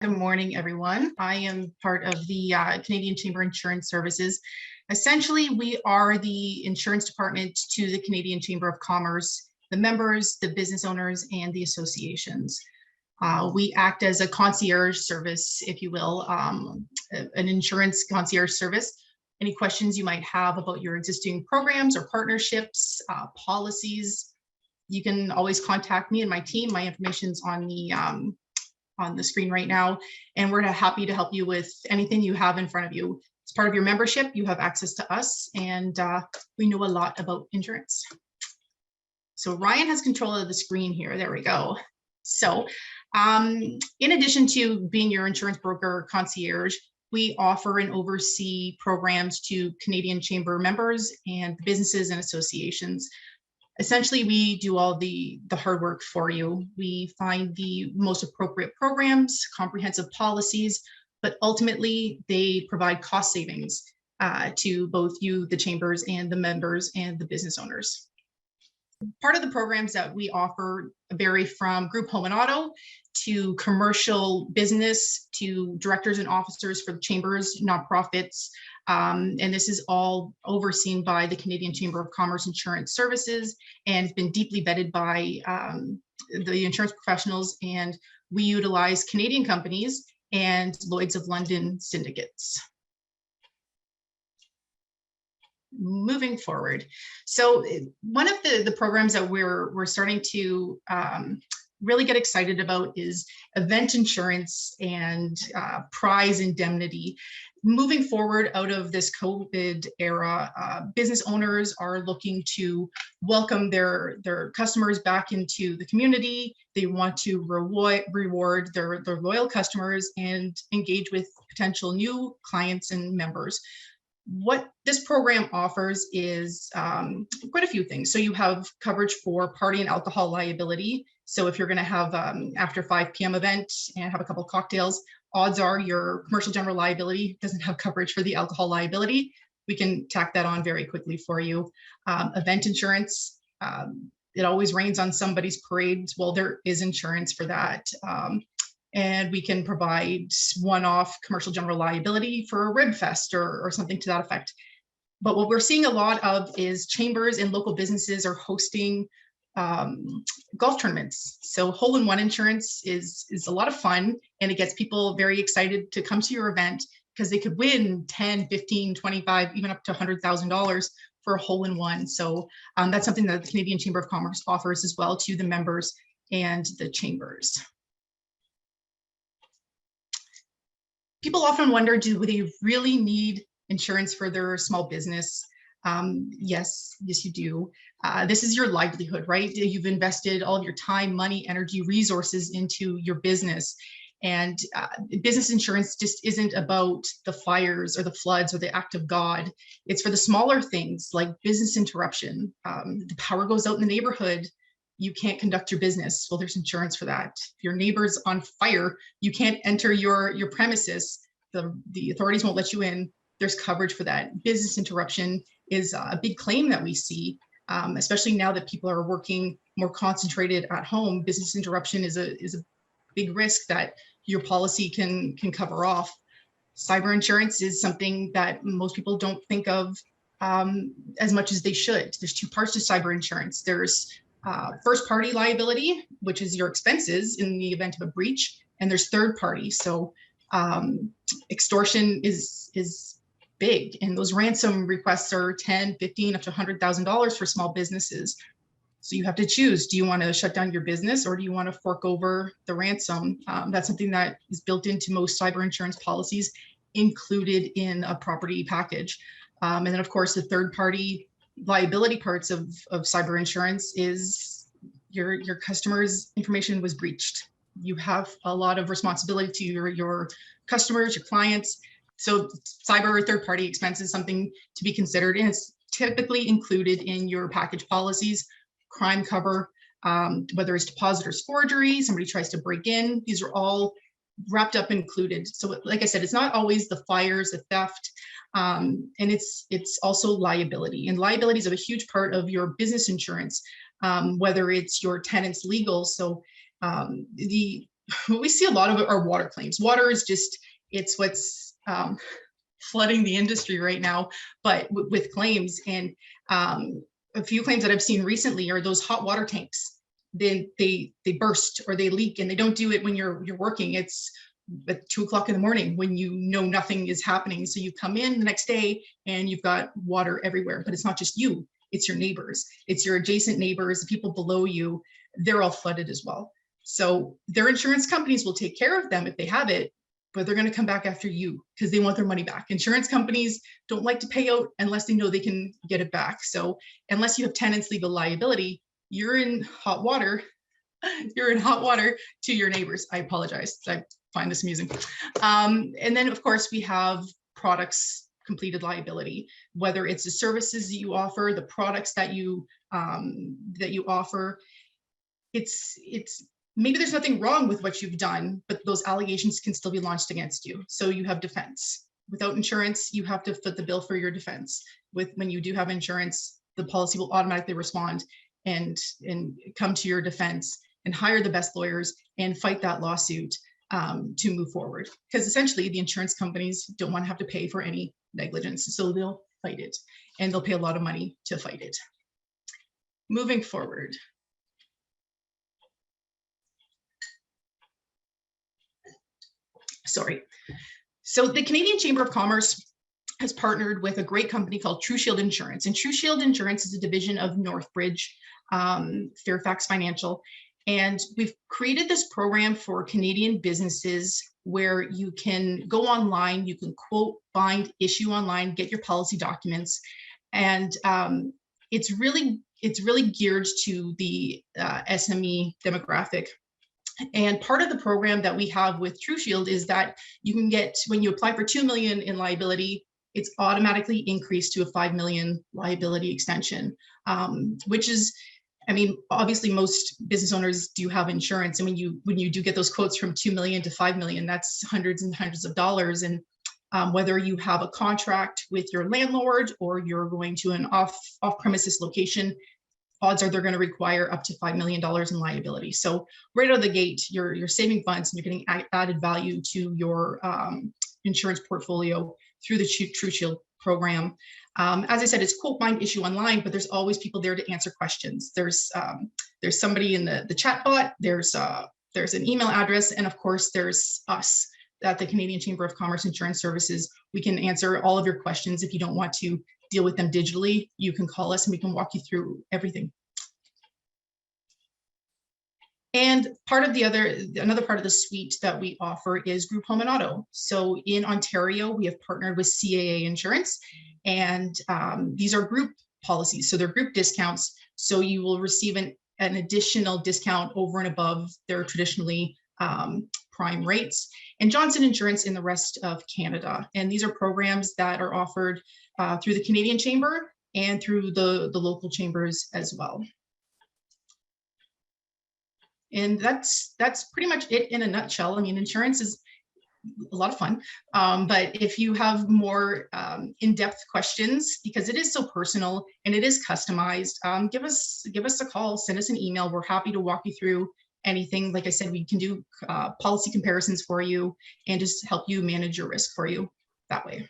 Good morning, everyone. I am part of the Canadian Chamber Insurance Services. Essentially, we are the insurance department to the Canadian Chamber of Commerce, the members, the business owners, and the associations. We act as a concierge service, if you will, an insurance concierge service. Any questions you might have about your existing programs or partnerships, policies, you can always contact me and my team. My information's on the screen right now, and we're happy to help you with anything you have in front of you. As part of your membership, you have access to us, and we know a lot about insurance. So Ryan has control of the screen here. There we go. So in addition to being your insurance broker concierge, we offer and oversee programs to Canadian Chamber members and businesses and associations. Essentially, we do all the hard work for you. We find the most appropriate programs, comprehensive policies, but ultimately they provide cost savings to both you, the chambers, and the members and the business owners. Part of the programs that we offer vary from group home and auto to commercial business to directors and officers for the chambers, nonprofits, and this is all overseen by the Canadian Chamber of Commerce Insurance Services and has been deeply vetted by the insurance professionals, and we utilize Canadian companies and Lloyd's of London syndicates. Moving forward, so one of the programs that we're starting to really get excited about is event insurance and prize indemnity. Moving forward out of this COVID era, business owners are looking to welcome their customers back into the community. They want to reward their loyal customers and engage with potential new clients and members. What this program offers is quite a few things. So you have coverage for party and alcohol liability. So if you're going to have after 5 p.m. event and have a couple of cocktails, odds are your commercial general liability doesn't have coverage for the alcohol liability. We can tack that on very quickly for you. Event insurance, it always rains on somebody's parades. Well, there is insurance for that. And we can provide one-off commercial general liability for a rib fest or something to that effect. But what we're seeing a lot of is chambers and local businesses are hosting golf tournaments. So hole-in-one insurance is a lot of fun, and it gets people very excited to come to your event because they could win 10, 15, 25, even up to $100,000 for a hole-in-one. So that's something that the Canadian Chamber of Commerce offers as well to the members and the chambers. People often wonder, do they really need insurance for their small business? Yes, you do. This is your livelihood, right? You've invested all of your time, money, energy, resources into your business. And business insurance just isn't about the fires or the floods or the act of God. It's for the smaller things like business interruption. The power goes out in the neighborhood. You can't conduct your business. Well, there's insurance for that. If your neighbor's on fire, you can't enter your premises. The authorities won't let you in. There's coverage for that. Business interruption is a big claim that we see, especially now that people are working more concentrated at home. Business interruption is a big risk that your policy can cover off. Cyber insurance is something that most people don't think of as much as they should. There's two parts to cyber insurance. There's first party liability, which is your expenses in the event of a breach, and there's third party. So extortion is big, and those ransom requests are 10, 15, up to $100,000 for small businesses. So you have to choose, do you want to shut down your business or do you want to fork over the ransom? That's something that is built into most cyber insurance policies, included in a property package. And then of course, the third party liability parts of cyber insurance is your customer's information was breached. You have a lot of responsibility to your customers, your clients. So cyber or third party expense is something to be considered, and it's typically included in your package policies. Crime cover, whether it's depositors forgery, somebody tries to break in, these are all wrapped up included. So like I said, it's not always the fires, the theft, and it's also liability. And liability is a huge part of your business insurance, whether it's your tenant's legal. So the we see a lot of it are water claims. Water is just, it's what's flooding the industry right now, but with claims. And a few claims that I've seen recently are those hot water tanks. They burst or they leak, and they don't do it when you're working. It's at 2 o'clock in the morning when you know nothing is happening. So you come in the next day and you've got water everywhere, but it's not just you, it's your neighbors, it's your adjacent neighbors, the people below you, they're all flooded as well. So their insurance companies will take care of them if they have it, but they're going to come back after you because they want their money back. Insurance companies don't like to pay out unless they know they can get it back. So unless you have tenants legal liability, you're in hot water. You're in hot water to your neighbors. I apologize. I find this amusing. And then, of course, we have products completed liability, whether it's the services that you offer, the products that you offer. It's maybe there's nothing wrong with what you've done, but those allegations can still be launched against you. So you have defense. Without insurance, you have to foot the bill for your defense. When you do have insurance, the policy will automatically respond and come to your defense and hire the best lawyers and fight that lawsuit to move forward. Because essentially the insurance companies don't want to have to pay for any negligence. So they'll fight it, and they'll pay a lot of money to fight it. Moving forward. Sorry. So the Canadian Chamber of Commerce has partnered with a great company called Trueshield Insurance. And Trueshield Insurance is a division of Northbridge, Fairfax Financial. And we've created this program for Canadian businesses where you can go online, you can quote, bind, issue online, get your policy documents. And it's really geared to the SME demographic. And part of the program that we have with Trueshield is that you can get, when you apply for $2 million in liability, it's automatically increased to a $5 million liability extension, which is, I mean, obviously most business owners do have insurance. And when you do get those quotes from 2 million to 5 million, that's hundreds and hundreds of dollars. And whether you have a contract with your landlord or you're going to an off-premises location, odds are they're going to require up to $5 million in liability. So right out of the gate, you're saving funds and you're getting added value to your insurance portfolio through the Trueshield program. As I said, it's quote, bind, issue online, but there's always people there to answer questions. There's somebody in the chat bot, there's an email address, and of course there's us at the Canadian Chamber of Commerce Insurance Services. We can answer all of your questions. If you don't want to deal with them digitally, you can call us and we can walk you through everything. And another part of the suite that we offer is group home and auto. So in Ontario, we have partnered with CAA Insurance, and these are group policies. So they're group discounts. So you will receive an additional discount over and above their traditionally prime rates, and Johnson Insurance in the rest of Canada. And these are programs that are offered through the Canadian Chamber and through the local chambers as well. And that's pretty much it in a nutshell. I mean, insurance is a lot of fun, but if you have more in-depth questions, because it is so personal and it is customized, give us a call, send us an email. We're happy to walk you through anything. Like I said, we can do policy comparisons for you and just help you manage your risk for you that way.